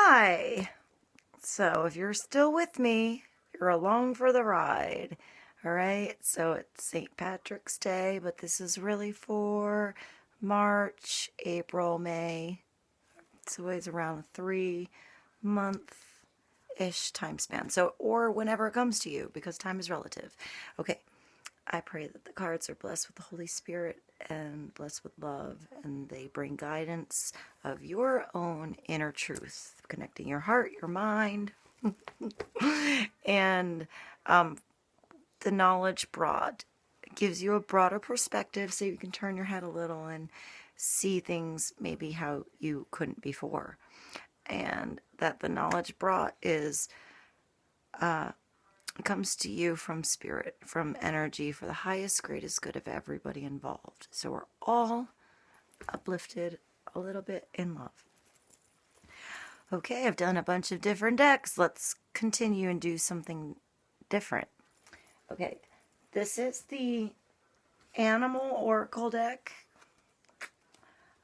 Hi! So if you're still with me, you're along for the ride. Alright, so it's St. Patrick's Day, but this is really for March, April, May. It's always around a 3-month-ish time span. So, or whenever it comes to you, because time is relative. Okay, I pray that the cards are blessed with the Holy Spirit and blessed with love, and they bring guidance of your own inner truth, connecting your heart, your mind, and the knowledge broad. It gives you a broader perspective so you can turn your head a little and see things maybe how you couldn't before. And that the knowledge brought is comes to you from spirit, from energy, for the highest, greatest good of everybody involved. So we're all uplifted a little bit in love. Okay, I've done a bunch of different decks. Let's continue and do something different. Okay, this is the Animal Oracle deck.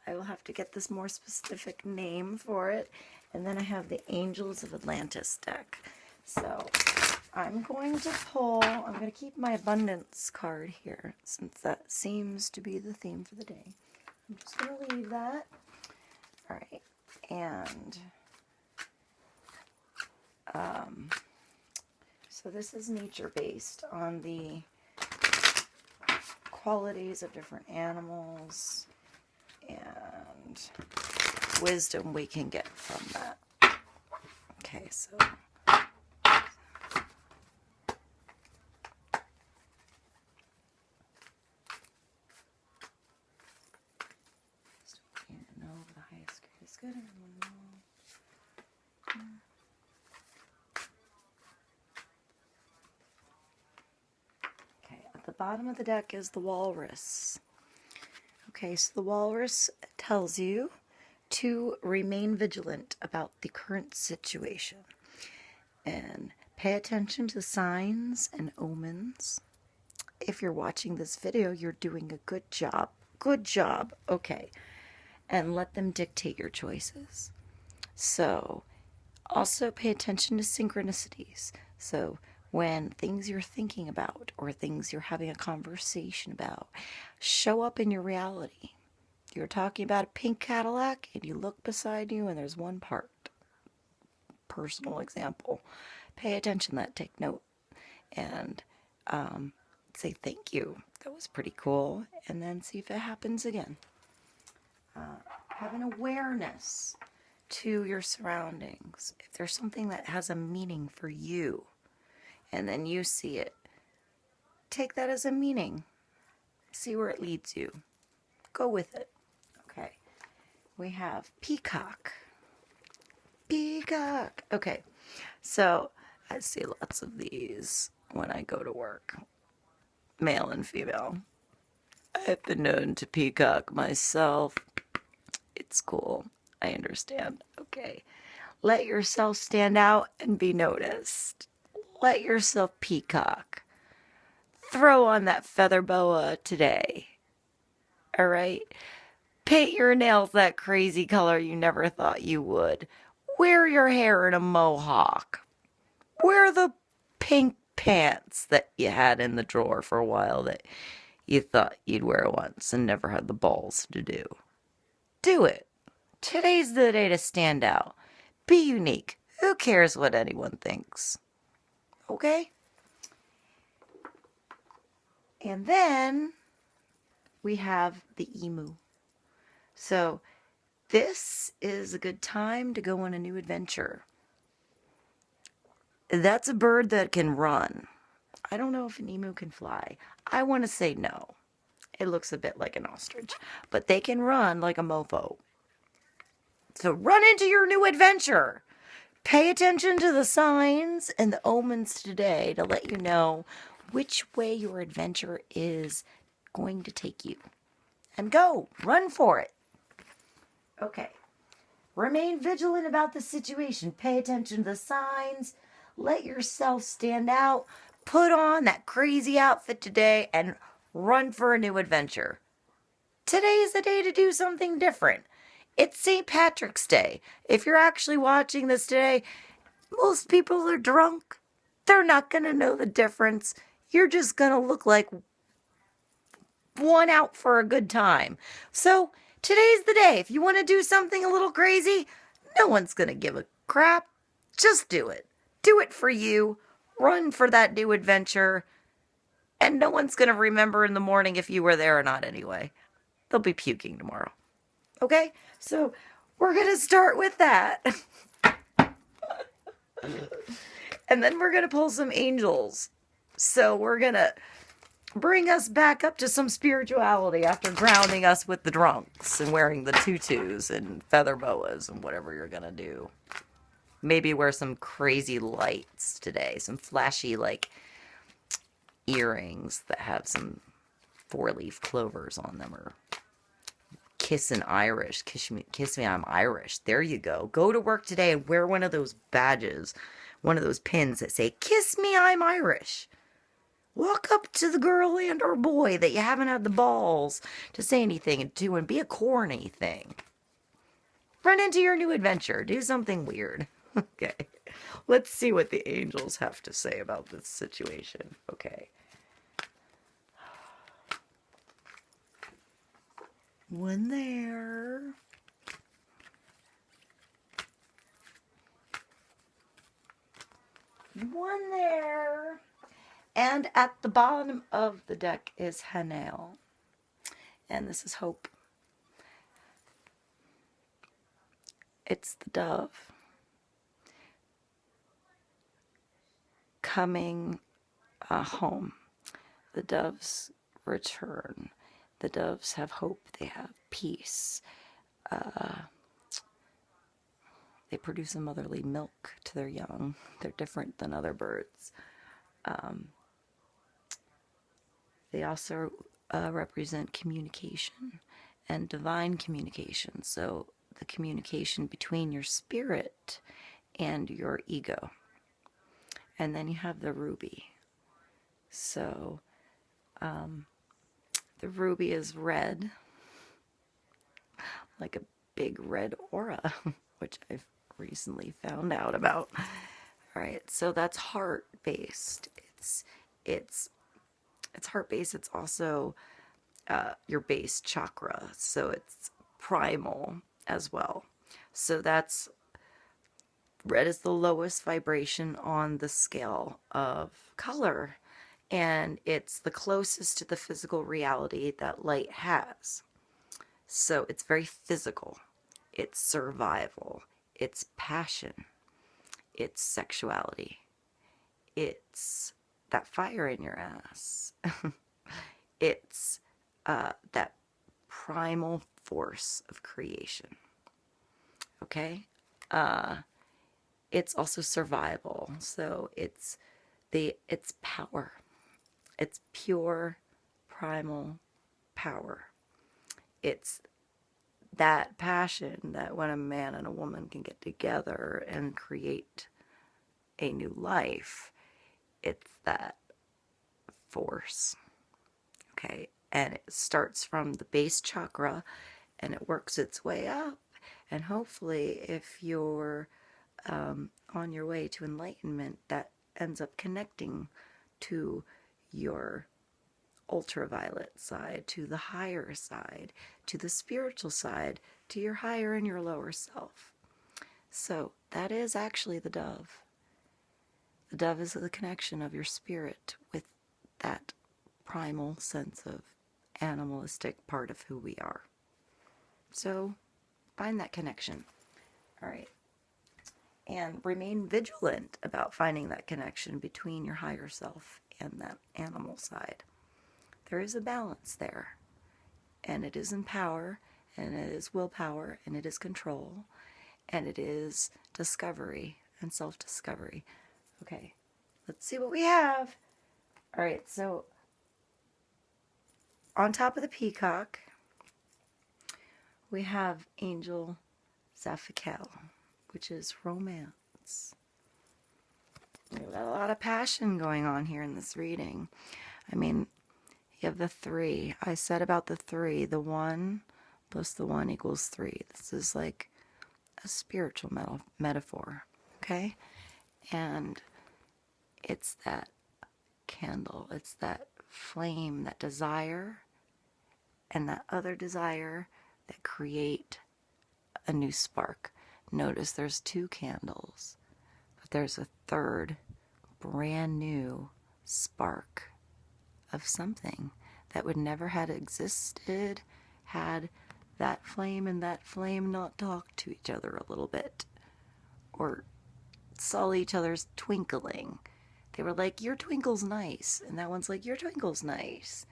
I will have to get this more specific name for it. And then I have the Angels of Atlantis deck. So I'm going to pull, I'm going to keep my abundance card here, since that seems to be the theme for the day. I'm just going to leave that. All right, and so this is nature-based on the qualities of different animals and wisdom we can get from that. Okay, so the highest greatest good. Okay, at the bottom of the deck is the walrus. Okay, so the walrus tells you to remain vigilant about the current situation and pay attention to signs and omens. If you're watching this video, you're doing a good job. Good job. Okay. And let them dictate your choices. So, also pay attention to synchronicities. So, when things you're thinking about or things you're having a conversation about show up in your reality. You're talking about a pink Cadillac and you look beside you and there's one part. Personal example. Pay attention to that. Take note. And say thank you. That was pretty cool. And then see if it happens again. Have an awareness to your surroundings. If there's something that has a meaning for you, and then you see it, take that as a meaning. See where it leads you. Go with it. Okay. We have peacock. Peacock. Okay. So, I see lots of these when I go to work. Male and female. I've been known to peacock myself. It's cool. I understand. Okay. Let yourself stand out and be noticed. Let yourself peacock. Throw on that feather boa today. Alright? Paint your nails that crazy color you never thought you would. Wear your hair in a mohawk. Wear the pink pants that you had in the drawer for a while that you thought you'd wear once and never had the balls to do. Do it. Today's the day to stand out. Be unique. Who cares what anyone thinks? Okay? And then we have the emu. So this is a good time to go on a new adventure. That's a bird that can run. I don't know if an emu can fly. I want to say no. It looks a bit like an ostrich. But they can run like a mofo. So run into your new adventure. Pay attention to the signs and the omens today to let you know which way your adventure is going to take you. And go. Run for it. Okay. Remain vigilant about the situation. Pay attention to the signs. Let yourself stand out. Put on that crazy outfit today and run for a new adventure. Today is the day to do something different. It's St. Patrick's Day. If you're actually watching this today, most people are drunk. They're not going to know the difference. You're just going to look like one out for a good time. So today's the day. If you want to do something a little crazy, no one's going to give a crap. Just do it. Do it for you. Run for that new adventure. And no one's going to remember in the morning if you were there or not anyway. They'll be puking tomorrow. Okay? So we're going to start with that. And then we're going to pull some angels. So we're going to bring us back up to some spirituality after grounding us with the drunks and wearing the tutus and feather boas and whatever you're going to do. Maybe wear some crazy lights today. Some flashy, like, earrings that have some 4-leaf clovers on them, or kiss an Irish. Kiss me, I'm Irish. There you go. Go to work today and wear one of those badges, one of those pins that say, kiss me, I'm Irish. Walk up to the girl and or boy that you haven't had the balls to say anything to and be a corny thing. Run into your new adventure. Do something weird. Okay. Let's see what the angels have to say about this situation. Okay. One there. One there. And at the bottom of the deck is Hanel. And this is hope. It's the dove coming home. The doves return. The doves have hope. They have peace. They produce a motherly milk to their young. They're different than other birds. They also represent communication and divine communication. So the communication between your spirit and your ego. And then you have the ruby. So the ruby is red, like a big red aura, which I've recently found out about. All right, so that's heart-based. It's heart-based. It's also your base chakra, so it's primal as well. So that's red is the lowest vibration on the scale of color, and it's the closest to the physical reality that light has. So it's very physical. It's survival. It's passion. It's sexuality. It's that fire in your ass. It's that primal force of creation. Okay? It's also survival. So it's power. It's pure primal power. It's that passion that when a man and a woman can get together and create a new life, it's that force. Okay? And it starts from the base chakra and it works its way up. And hopefully, if you're on your way to enlightenment, that ends up connecting to your ultraviolet side, to the higher side, to the spiritual side, to your higher and your lower self. So that is actually the dove. The dove is the connection of your spirit with that primal sense of animalistic part of who we are. So find that connection. All right. And remain vigilant about finding that connection between your higher self and that animal side. There is a balance there. And it is in power, and it is willpower, and it is control, and it is discovery and self-discovery. Okay, let's see what we have. All right, so on top of the peacock, we have Angel Zaphikel, which is romance. We've got a lot of passion going on here in this reading. I mean, you have the 3. I said about the 3, the 1, plus the 1 equals 3. This is like a spiritual metaphor, okay? And it's that candle, it's that flame, that desire, and that other desire that create a new spark. Notice there's 2 candles, but there's a third brand new spark of something that would never had existed had that flame and that flame not talked to each other a little bit or saw each other's twinkling. They were like, your twinkle's nice, and that one's like, your twinkle's nice.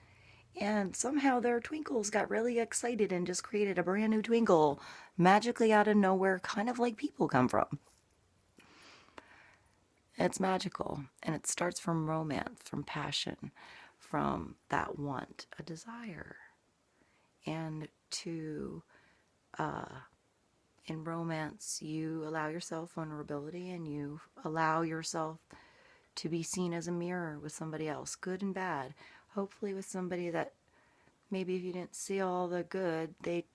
And somehow their twinkles got really excited and just created a brand new twinkle magically out of nowhere, kind of like people come from. It's magical, and it starts from romance, from passion, from that want, a desire. And in romance, you allow yourself vulnerability, and you allow yourself to be seen as a mirror with somebody else, good and bad. Hopefully with somebody that maybe if you didn't see all the good, they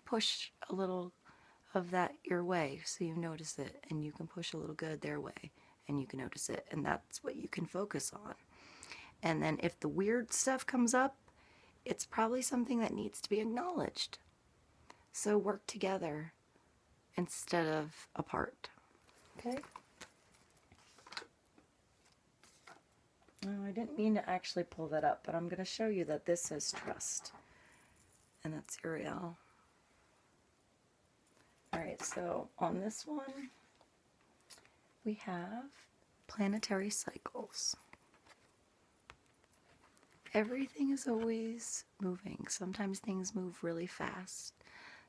push a little of that your way, so you notice it, and you can push a little good their way, and you can notice it, and that's what you can focus on. And then if the weird stuff comes up, it's probably something that needs to be acknowledged. So work together instead of apart. Okay? Oh, I didn't mean to actually pull that up, but I'm going to show you that this says trust. And that's Ariel. Alright, so on this one, we have planetary cycles. Everything is always moving. Sometimes things move really fast.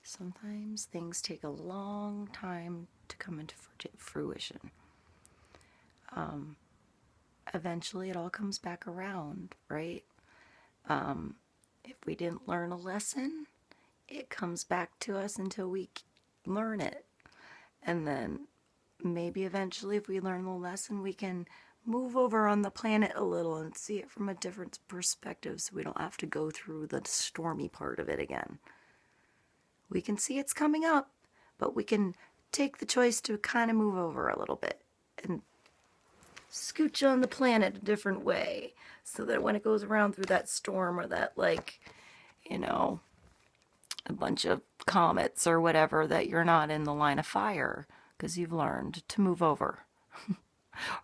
Sometimes things take a long time to come into fruition. Eventually it all comes back around, right? If we didn't learn a lesson, it comes back to us until we learn it. And then maybe eventually if we learn the lesson, we can move over on the planet a little and see it from a different perspective so we don't have to go through the stormy part of it again. We can see it's coming up, but we can take the choice to kind of move over a little bit and scooch on the planet a different way so that when it goes around through that storm or that, like, you know, a bunch of comets or whatever, that you're not in the line of fire because you've learned to move over.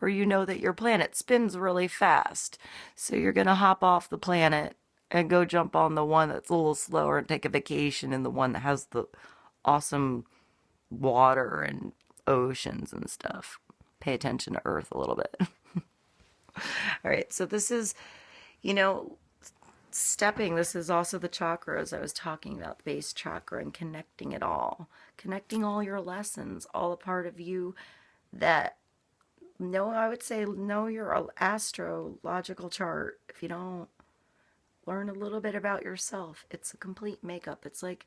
Or you know that your planet spins really fast, so you're going to hop off the planet and go jump on the one that's a little slower and take a vacation in the one that has the awesome water and oceans and stuff. Pay attention to Earth a little bit. All right, so this is, you know, stepping. This is also the chakras I was talking about, the base chakra, and connecting it all. Connecting all your lessons, all a part of you that, I would say know your astrological chart. If you don't learn a little bit about yourself, it's a complete makeup. It's like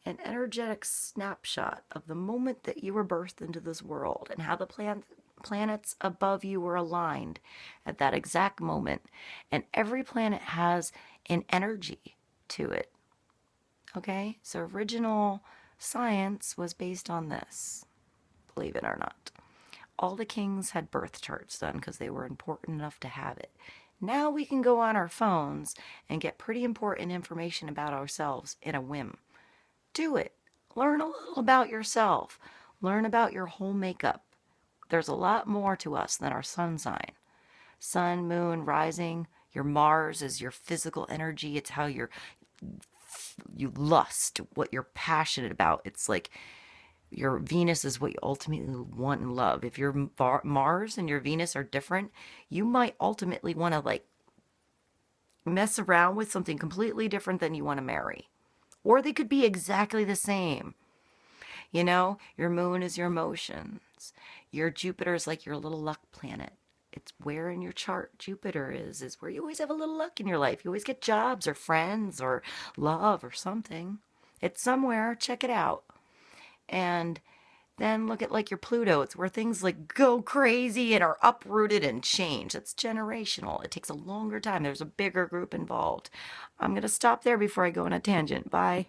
an energetic snapshot of the moment that you were birthed into this world and how the planets above you were aligned at that exact moment. And every planet has an energy to it. Okay? So original science was based on this, believe it or not. All the kings had birth charts done because they were important enough to have it. Now we can go on our phones and get pretty important information about ourselves in a whim. Do it. Learn a little about yourself. Learn about your whole makeup. There's a lot more to us than our sun sign. Sun, moon, rising. Your Mars is your physical energy. It's how you lust, what you're passionate about. It's like your Venus is what you ultimately want and love. If your Mars and your Venus are different, you might ultimately want to like mess around with something completely different than you want to marry. Or they could be exactly the same. You know, your moon is your emotions. Your Jupiter is like your little luck planet. It's where in your chart Jupiter is where you always have a little luck in your life. You always get jobs or friends or love or something. It's somewhere. Check it out. And then look at like your Pluto. It's where things like go crazy and are uprooted and change. It's generational. It takes a longer time. There's a bigger group involved. I'm going to stop there before I go on a tangent. Bye.